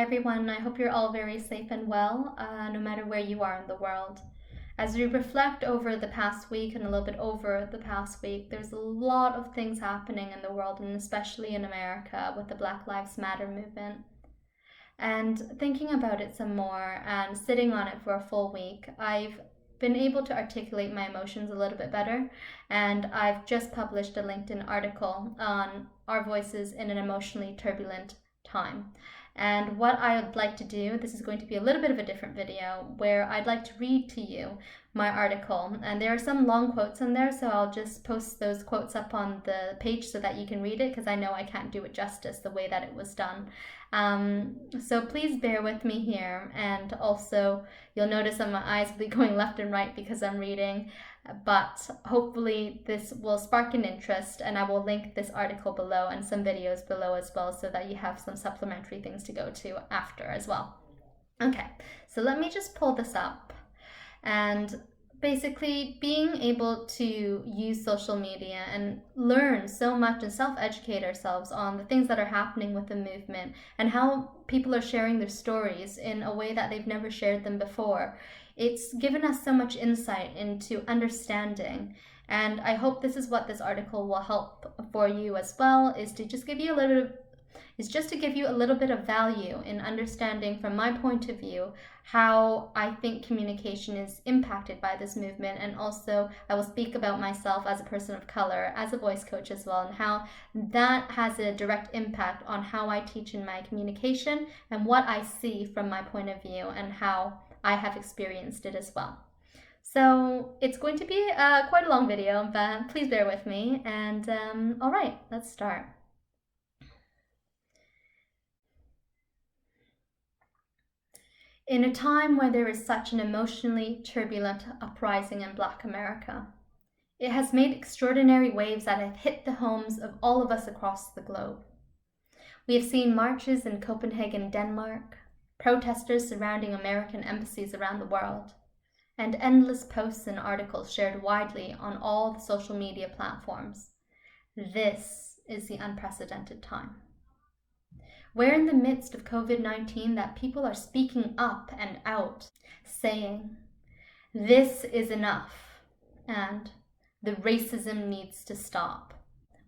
Hi everyone, I hope you're all very safe and well, no matter where you are in the world. As we reflect over the past week and a little bit over the past week, there's a lot of things happening in the world, and especially in America with the Black Lives Matter movement. And thinking about it some more and sitting on it for a full week, I've been able to articulate my emotions a little bit better, and I've just published a LinkedIn article on our voices in an emotionally turbulent time. And what I'd like to do, this is going to be a little bit of a different video where I'd like to read to you my article. And there are some long quotes in there, so I'll just post those quotes up on the page so that you can read it, because I know I can't do it justice the way that it was done. So please bear with me here. And also you'll notice that my eyes will be going left and right because I'm reading. But hopefully this will spark an interest, and I will link this article below and some videos below as well, so that you have some supplementary things to go to after as well. Okay, so let me just pull this up. And basically, being able to use social media and learn so much and self-educate ourselves on the things that are happening with the movement and how people are sharing their stories in a way that they've never shared them before. It's given us so much insight into understanding, and I hope this is what this article will help for you as well, is to just give you a little bit of value in understanding from my point of view how I think communication is impacted by this movement. And also I will speak about myself as a person of color, as a voice coach as well, and how that has a direct impact on how I teach in my communication and what I see from my point of view and how I have experienced it as well. So it's going to be quite a long video, but please bear with me. And all right, let's start. In a time where there is such an emotionally turbulent uprising in Black America, it has made extraordinary waves that have hit the homes of all of us across the globe. We have seen marches in Copenhagen, Denmark, protesters surrounding American embassies around the world, and endless posts and articles shared widely on all the social media platforms. This is the unprecedented time. We're in the midst of COVID-19 that people are speaking up and out, saying, "This is enough," and "the racism needs to stop,"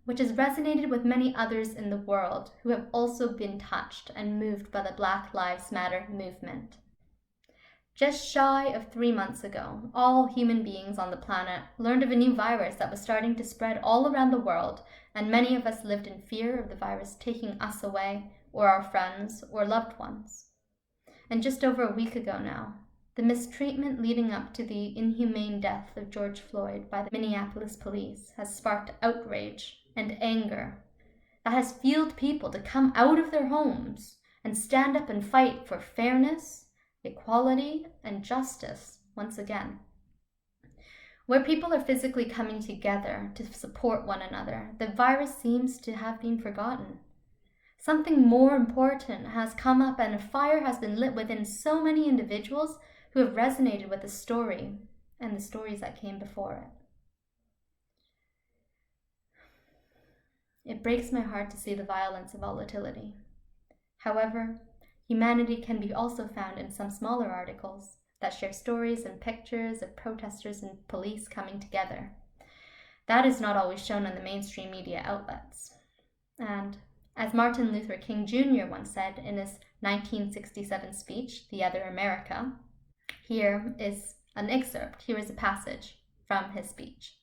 which has resonated with many others in the world who have also been touched and moved by the Black Lives Matter movement. Just shy of 3 months ago, all human beings on the planet learned of a new virus that was starting to spread all around the world, and many of us lived in fear of the virus taking us away, or our friends or loved ones. And just over a week ago now, the mistreatment leading up to the inhumane death of George Floyd by the Minneapolis police has sparked outrage and anger that has fueled people to come out of their homes and stand up and fight for fairness, equality, and justice once again. Where people are physically coming together to support one another, the virus seems to have been forgotten. Something more important has come up, and a fire has been lit within so many individuals who have resonated with the story and the stories that came before it. It breaks my heart to see the violence and volatility. However, humanity can be also found in some smaller articles that share stories and pictures of protesters and police coming together. That is not always shown on the mainstream media outlets. And as Martin Luther King Jr. once said in his 1967 speech, "The Other America," here is an excerpt, here is a passage from his speech.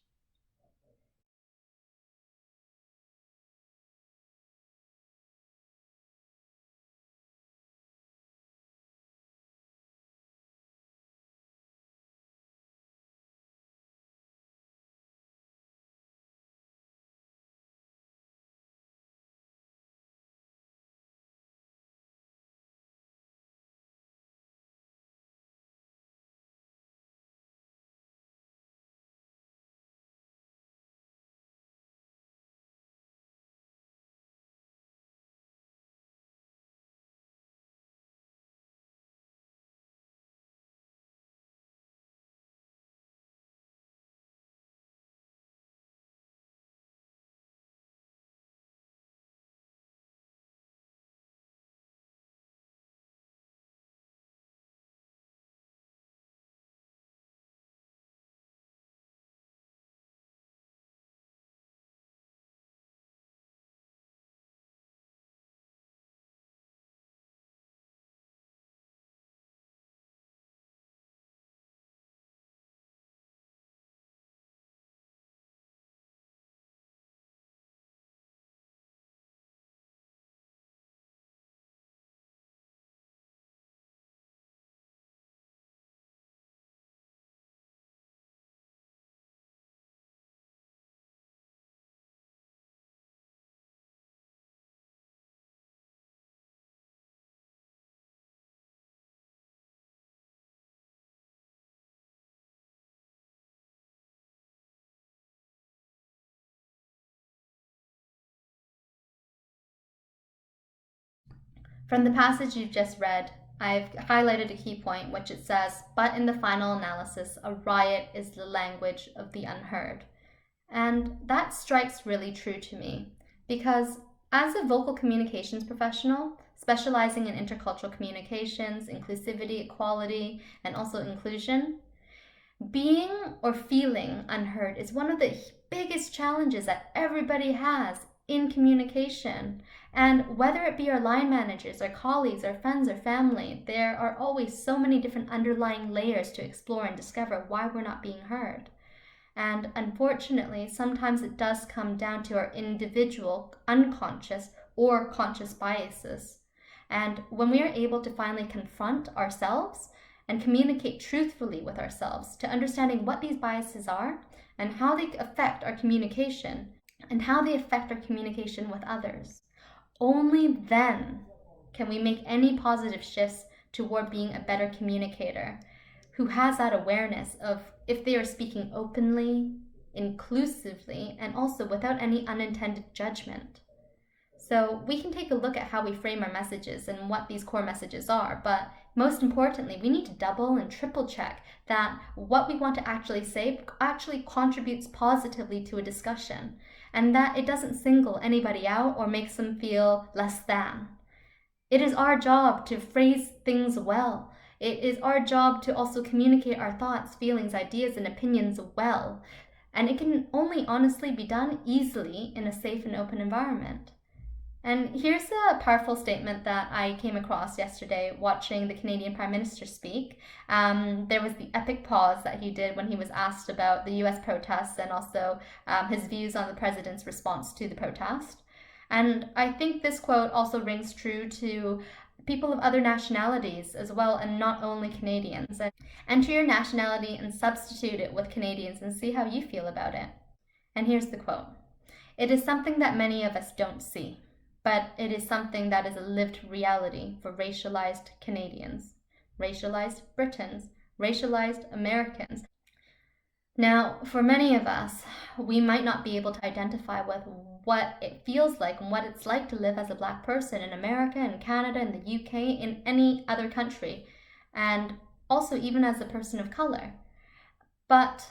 From the passage you've just read, I've highlighted a key point, which it says, but in the final analysis, a riot is the language of the unheard. And that strikes really true to me, because as a vocal communications professional, specializing in intercultural communications, inclusivity, equality, and also inclusion, being or feeling unheard is one of the biggest challenges that everybody has in communication. And whether it be our line managers, our colleagues, our friends, or family, there are always so many different underlying layers to explore and discover why we're not being heard. And unfortunately, sometimes it does come down to our individual unconscious or conscious biases. And when we are able to finally confront ourselves and communicate truthfully with ourselves to understanding what these biases are and how they affect our communication and how they affect our communication with others, only then can we make any positive shifts toward being a better communicator who has that awareness of if they are speaking openly, inclusively, and also without any unintended judgment. So we can take a look at how we frame our messages and what these core messages are, but most importantly, we need to double and triple check that what we want to actually say actually contributes positively to a discussion, and that it doesn't single anybody out or makes them feel less than. It is our job to phrase things well. It is our job to also communicate our thoughts, feelings, ideas, and opinions well. And it can only honestly be done easily in a safe and open environment. And here's a powerful statement that I came across yesterday watching the Canadian Prime Minister speak. There was the epic pause that he did when he was asked about the US protests and also his views on the president's response to the protest. And I think this quote also rings true to people of other nationalities as well, and not only Canadians. And enter your nationality and substitute it with Canadians and see how you feel about it. And here's the quote. It is something that many of us don't see, but it is something that is a lived reality for racialized Canadians, racialized Britons, racialized Americans. Now, for many of us, we might not be able to identify with what it feels like and what it's like to live as a Black person in America, in Canada, in the UK, in any other country, and also even as a person of color. But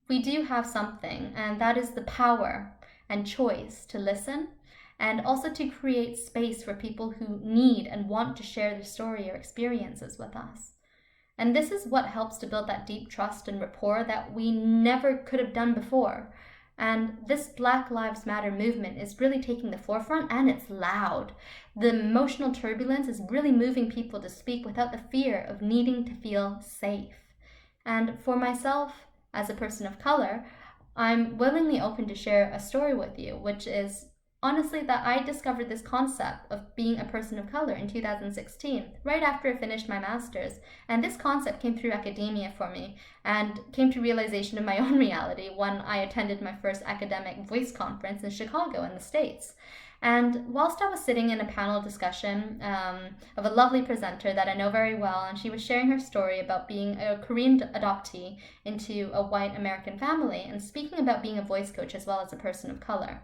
we do have something, and that is the power and choice to listen, and also to create space for people who need and want to share their story or experiences with us. And this is what helps to build that deep trust and rapport that we never could have done before. And this Black Lives Matter movement is really taking the forefront, and it's loud. The emotional turbulence is really moving people to speak without the fear of needing to feel safe. And for myself, as a person of color, I'm willingly open to share a story with you, which is honestly that I discovered this concept of being a person of color in 2016, right after I finished my master's. And this concept came through academia for me and came to realization of my own reality when I attended my first academic voice conference in Chicago in the States. And whilst I was sitting in a panel discussion of a lovely presenter that I know very well, and she was sharing her story about being a Korean adoptee into a white American family and speaking about being a voice coach as well as a person of color.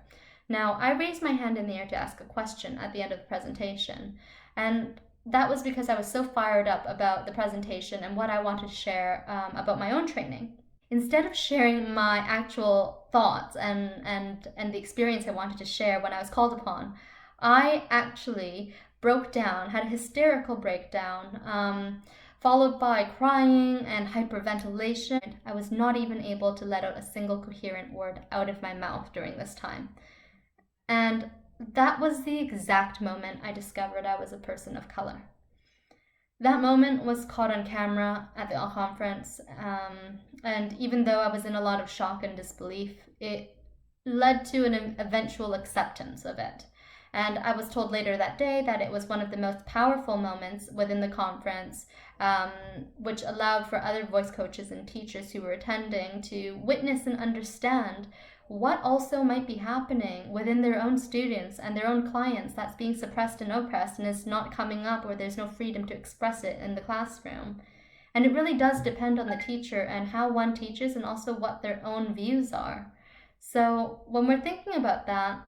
Now, I raised my hand in the air to ask a question at the end of the presentation, and that was because I was so fired up about the presentation and what I wanted to share about my own training. Instead of sharing my actual thoughts and the experience I wanted to share when I was called upon, I actually broke down, had a hysterical breakdown, followed by crying and hyperventilation. I was not even able to let out a single coherent word out of my mouth during this time. And that was the exact moment I discovered I was a person of color. That moment was caught on camera at the conference, and even though I was in a lot of shock and disbelief, it led to an eventual acceptance of it. And I was told later that day that it was one of the most powerful moments within the conference, which allowed for other voice coaches and teachers who were attending to witness and understand what also might be happening within their own students and their own clients that's being suppressed and oppressed and is not coming up, or there's no freedom to express it in the classroom. And it really does depend on the teacher and how one teaches and also what their own views are. So when we're thinking about that,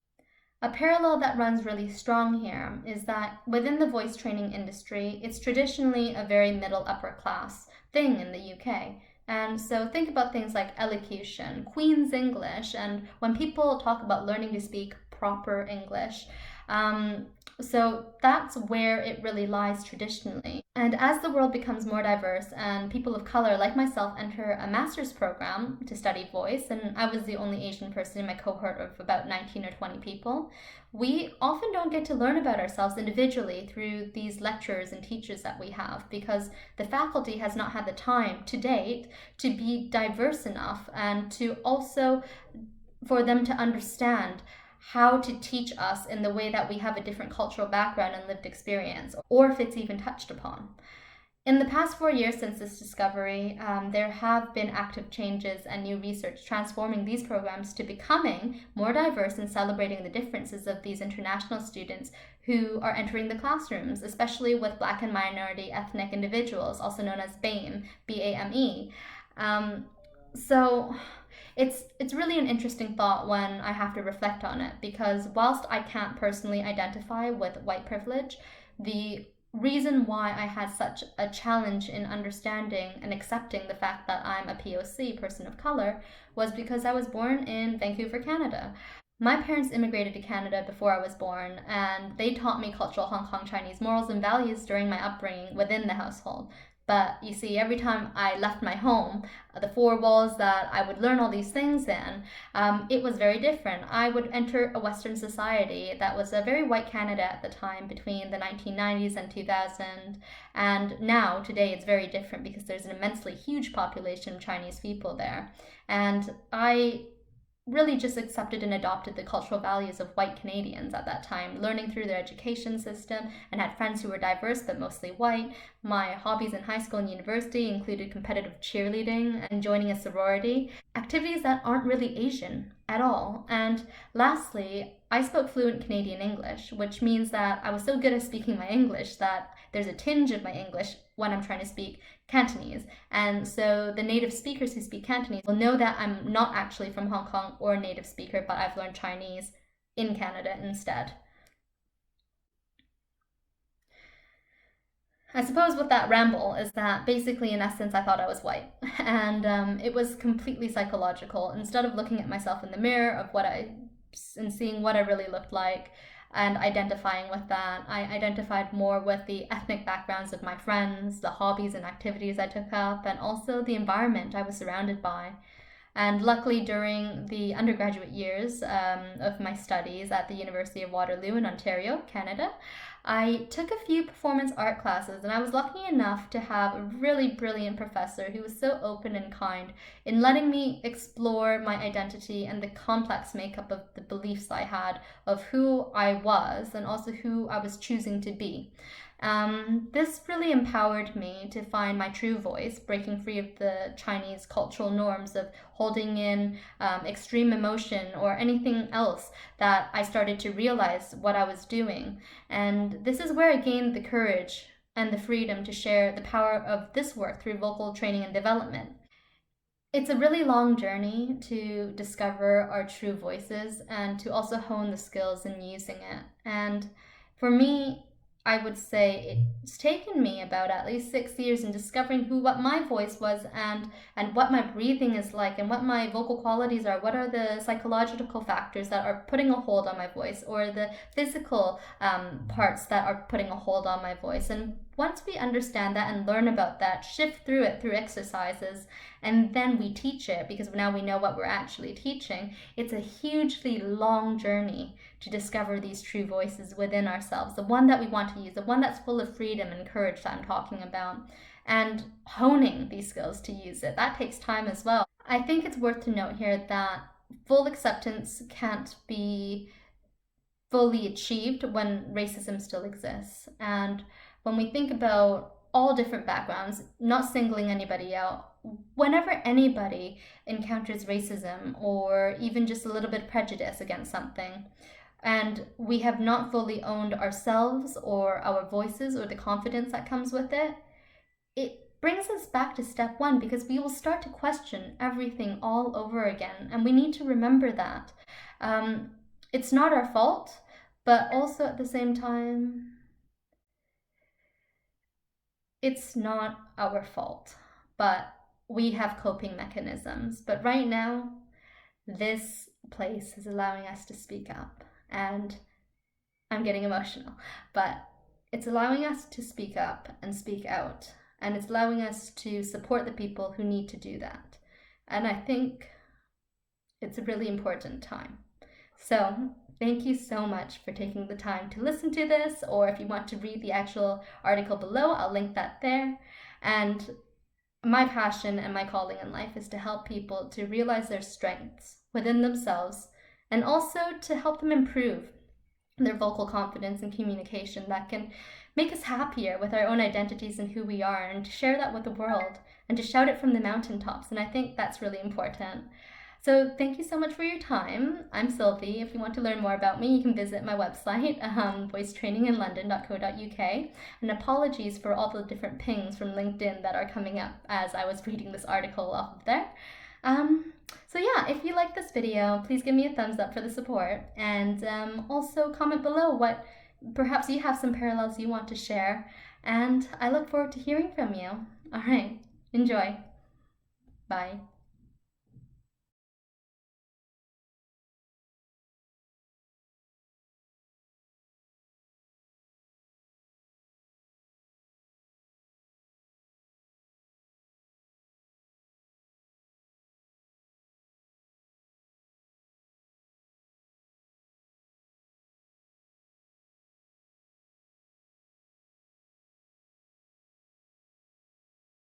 A parallel that runs really strong here is that within the voice training industry, it's traditionally a very middle upper class thing in the UK. And so think about things like elocution, Queen's English, and when people talk about learning to speak proper English. Um, so that's where it really lies traditionally. And as the world becomes more diverse and people of color like myself enter a master's program to study voice, and I was the only Asian person in my cohort of about 19 or 20 people, we often don't get to learn about ourselves individually through these lecturers and teachers that we have because the faculty has not had the time to date to be diverse enough and to also for them to understand how to teach us in the way that we have a different cultural background and lived experience, or if it's even touched upon. In the past 4 years since this discovery, there have been active changes and new research transforming these programs to becoming more diverse and celebrating the differences of these international students who are entering the classrooms, especially with Black and minority ethnic individuals, also known as BAME, B-A-M-E. So it's really an interesting thought when I have to reflect on it because whilst I can't personally identify with white privilege, the reason why I had such a challenge in understanding and accepting the fact that I'm a POC, person of color, was because I was born in Vancouver, Canada. My parents immigrated to Canada before I was born, and they taught me cultural Hong Kong Chinese morals and values during my upbringing within the household. But you see, every time I left my home, the four walls that I would learn all these things in, it was very different. I would enter a Western society that was a very white Canada at the time between the 1990s and 2000. And now, today, it's very different because there's an immensely huge population of Chinese people there. And I really just accepted and adopted the cultural values of white Canadians at that time, learning through their education system and had friends who were diverse but mostly white. My hobbies in high school and university included competitive cheerleading and joining a sorority, activities that aren't really Asian at all. And lastly, I spoke fluent Canadian English, which means that I was so good at speaking my English that there's a tinge of my English when I'm trying to speak Cantonese. And so the native speakers who speak Cantonese will know that I'm not actually from Hong Kong or a native speaker, but I've learned Chinese in Canada instead. I suppose with that ramble is that basically, in essence, I thought I was white. And it was completely psychological. Instead of looking at myself in the mirror of and seeing what I really looked like, and identifying with that, I identified more with the ethnic backgrounds of my friends, the hobbies and activities I took up, and also the environment I was surrounded by. And luckily, during the undergraduate years of my studies at the University of Waterloo in Ontario, Canada, I took a few performance art classes, and I was lucky enough to have a really brilliant professor who was so open and kind in letting me explore my identity and the complex makeup of the beliefs I had of who I was and also who I was choosing to be. This really empowered me to find my true voice, breaking free of the Chinese cultural norms of holding in extreme emotion or anything else that I started to realize what I was doing. And this is where I gained the courage and the freedom to share the power of this work through vocal training and development. It's a really long journey to discover our true voices and to also hone the skills in using it. And for me, I would say it's taken me about at least 6 years in discovering what my voice was and what my breathing is like and what my vocal qualities are. What are the psychological factors that are putting a hold on my voice or the physical parts that are putting a hold on my voice. And once we understand that and learn about that, shift through it through exercises, and then we teach it because now we know what we're actually teaching, it's a hugely long journey to discover these true voices within ourselves, the one that we want to use, the one that's full of freedom and courage that I'm talking about, and honing these skills to use it. That takes time as well. I think it's worth to note here that full acceptance can't be fully achieved when racism still exists. And when we think about all different backgrounds, not singling anybody out, whenever anybody encounters racism or even just a little bit of prejudice against something, and we have not fully owned ourselves or our voices or the confidence that comes with it, it brings us back to step one because we will start to question everything all over again. And we need to remember that. it's not our fault, but also at the same time, it's not our fault, but we have coping mechanisms. But right now, this place is allowing us to speak up. And I'm getting emotional, but it's allowing us to speak up and speak out. And it's allowing us to support the people who need to do that. And I think it's a really important time. So thank you so much for taking the time to listen to this, or if you want to read the actual article below, I'll link that there. And my passion and my calling in life is to help people to realize their strengths within themselves and also to help them improve their vocal confidence and communication that can make us happier with our own identities and who we are, and to share that with the world and to shout it from the mountaintops. And I think that's really important. So thank you so much for your time. I'm Sylvie. If you want to learn more about me, you can visit my website, voicetraininginlondon.co.uk. And apologies for all the different pings from LinkedIn that are coming up as I was reading this article off of there. So yeah, if you like this video, please give me a thumbs up for the support, and also comment below what perhaps you have some parallels you want to share, and I look forward to hearing from you. All right, enjoy. Bye.